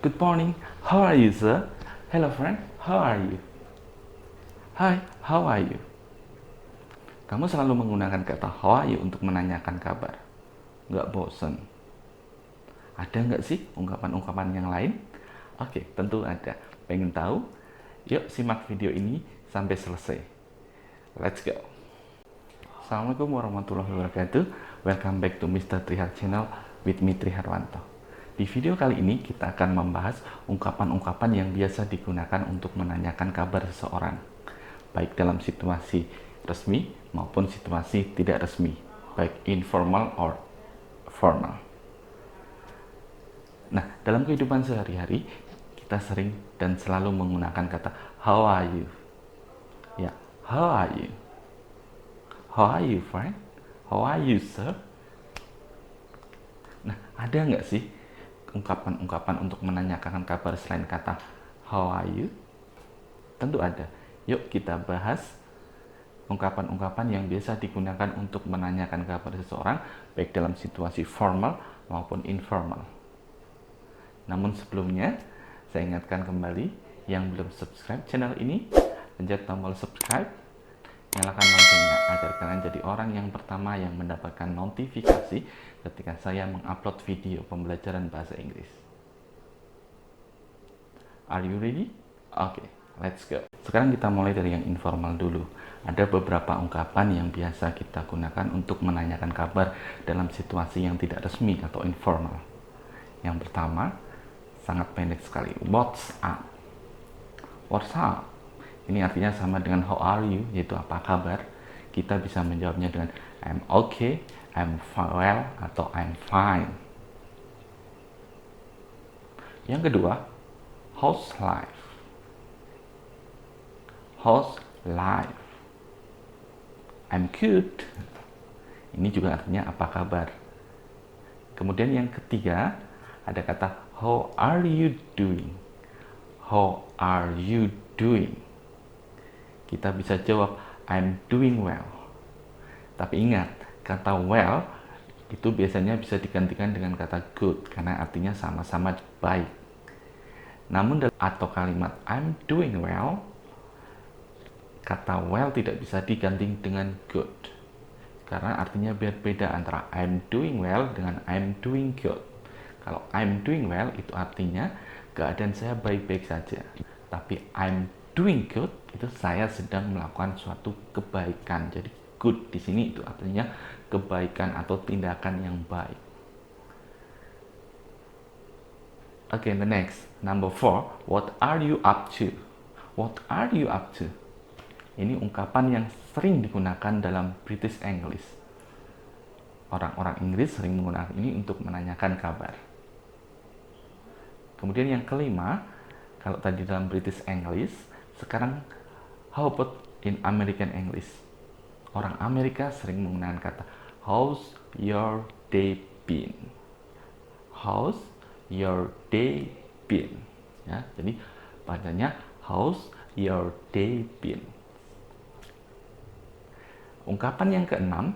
Good morning. How are you, sir? Hello, friend. How are you? Hi, how are you? Kamu selalu menggunakan kata how are you untuk menanyakan kabar. Nggak bosen? Ada nggak sih ungkapan-ungkapan yang lain? Oke, tentu ada. Pengen tahu? Yuk simak video ini sampai selesai. Let's go. Assalamualaikum warahmatullahi wabarakatuh. Welcome back to Mr. Trihar Channel with me Triharwanto. Di video kali ini kita akan membahas ungkapan-ungkapan yang biasa digunakan untuk menanyakan kabar seseorang, baik dalam situasi resmi maupun situasi tidak resmi, baik informal or formal. Nah, dalam kehidupan sehari-hari kita sering dan selalu menggunakan kata how are you? Ya, how are you? How are you, friend? How are you, sir? Nah, ada nggak sih ungkapan-ungkapan untuk menanyakan kabar selain kata how are you? Tentu ada. Yuk kita bahas ungkapan-ungkapan yang biasa digunakan untuk menanyakan kabar seseorang, baik dalam situasi formal maupun informal. Namun sebelumnya, saya ingatkan kembali yang belum subscribe channel ini, pencet tombol subscribe, nyalakan loncengnya agar kalian jadi orang yang pertama yang mendapatkan notifikasi ketika saya mengupload video pembelajaran bahasa Inggris. Are you ready? Oke, let's go. Sekarang kita mulai dari yang informal dulu. Ada beberapa ungkapan yang biasa kita gunakan untuk menanyakan kabar dalam situasi yang tidak resmi atau informal. Yang pertama, sangat pendek sekali. What's up? What's up? Ini artinya sama dengan how are you, yaitu apa kabar. Kita bisa menjawabnya dengan I'm okay, I'm well, atau I'm fine. Yang kedua, how's life? How's life? I'm good. Ini juga artinya apa kabar. Kemudian yang ketiga, ada kata how are you doing? How are you doing? Kita bisa jawab I'm doing well. Tapi ingat, kata well itu biasanya bisa digantikan dengan kata good karena artinya sama-sama baik. Namun atau kalimat I'm doing well, kata well tidak bisa diganti dengan good. Karena artinya beda antara I'm doing well dengan I'm doing good. Kalau I'm doing well itu artinya keadaan saya baik-baik saja. Tapi I'm doing good itu saya sedang melakukan suatu kebaikan. Jadi good di sini itu artinya kebaikan atau tindakan yang baik. Okay, the next, number 4, what are you up to? What are you up to? Ini ungkapan yang sering digunakan dalam British English. Orang-orang Inggris sering menggunakan ini untuk menanyakan kabar. Kemudian yang kelima, kalau tadi dalam British English, sekarang how about in American English? Orang Amerika sering menggunakan kata how's your day been? How's your day been? Ya, jadi padanya how's your day been? Ungkapan yang keenam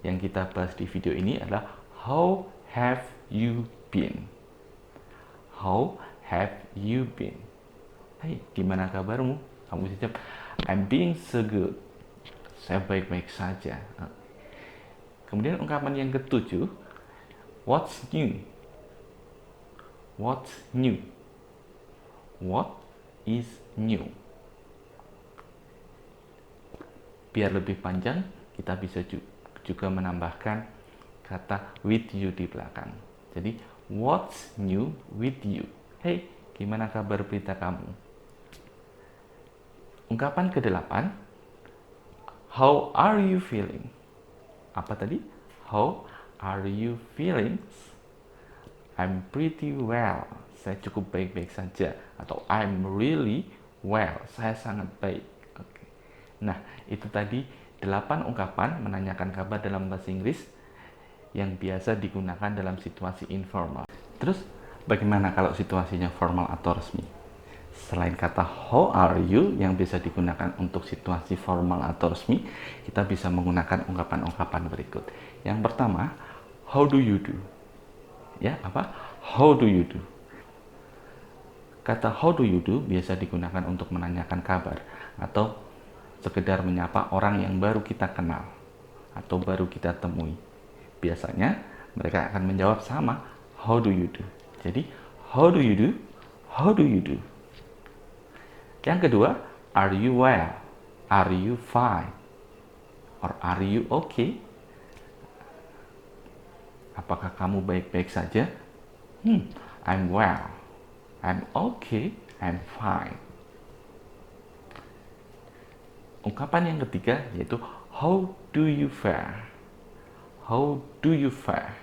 yang kita bahas di video ini adalah how have you been? How have you been? Hey, gimana kabarmu? Kamu bisa jawab, I'm being so good. Saya baik-baik saja. Kemudian ungkapan yang ketujuh, what's new? What's new? What is new? Biar lebih panjang, kita bisa juga menambahkan kata with you di belakang. Jadi, what's new with you? Hey, gimana kabar berita kamu? Ungkapan ke-8, how are you feeling? Apa tadi? How are you feeling? I'm pretty well. Saya cukup baik-baik saja. Atau I'm really well. Saya sangat baik. Oke. Nah, itu tadi 8 ungkapan menanyakan kabar dalam bahasa Inggris yang biasa digunakan dalam situasi informal. Terus, bagaimana kalau situasinya formal atau resmi? Selain kata how are you yang bisa digunakan untuk situasi formal atau resmi, kita bisa menggunakan ungkapan-ungkapan berikut. Yang pertama, how do you do? Ya, apa? How do you do? Kata how do you do biasa digunakan untuk menanyakan kabar atau sekedar menyapa orang yang baru kita kenal atau baru kita temui. Biasanya mereka akan menjawab sama, how do you do. Jadi, how do you do? How do you do? Yang kedua, are you well? Are you fine? Or are you okay? Apakah kamu baik-baik saja? I'm well. I'm okay. I'm fine. Ungkapan yang ketiga yaitu how do you fare? How do you fare?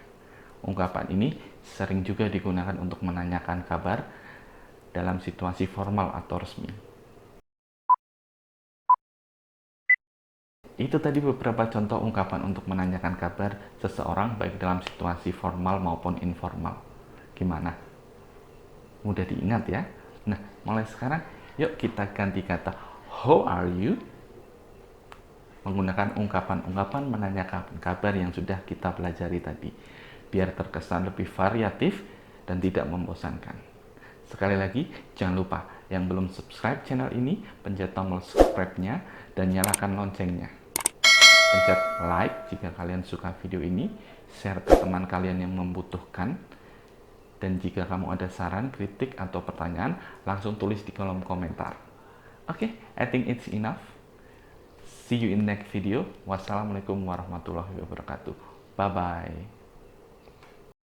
Ungkapan ini sering juga digunakan untuk menanyakan kabar dalam situasi formal atau resmi. Itu tadi beberapa contoh ungkapan untuk menanyakan kabar seseorang baik dalam situasi formal maupun informal. Gimana? Mudah diingat ya? Nah, mulai sekarang yuk kita ganti kata how are you menggunakan ungkapan-ungkapan menanyakan kabar yang sudah kita pelajari tadi, biar terkesan lebih variatif dan tidak membosankan. Sekali lagi, jangan lupa yang belum subscribe channel ini, pencet tombol subscribe-nya dan nyalakan loncengnya. Pencet like jika kalian suka video ini, share ke teman kalian yang membutuhkan, dan jika kamu ada saran, kritik, atau pertanyaan, langsung tulis di kolom komentar. Oke, I think it's enough. See you in next video. Wassalamualaikum warahmatullahi wabarakatuh. Bye-bye.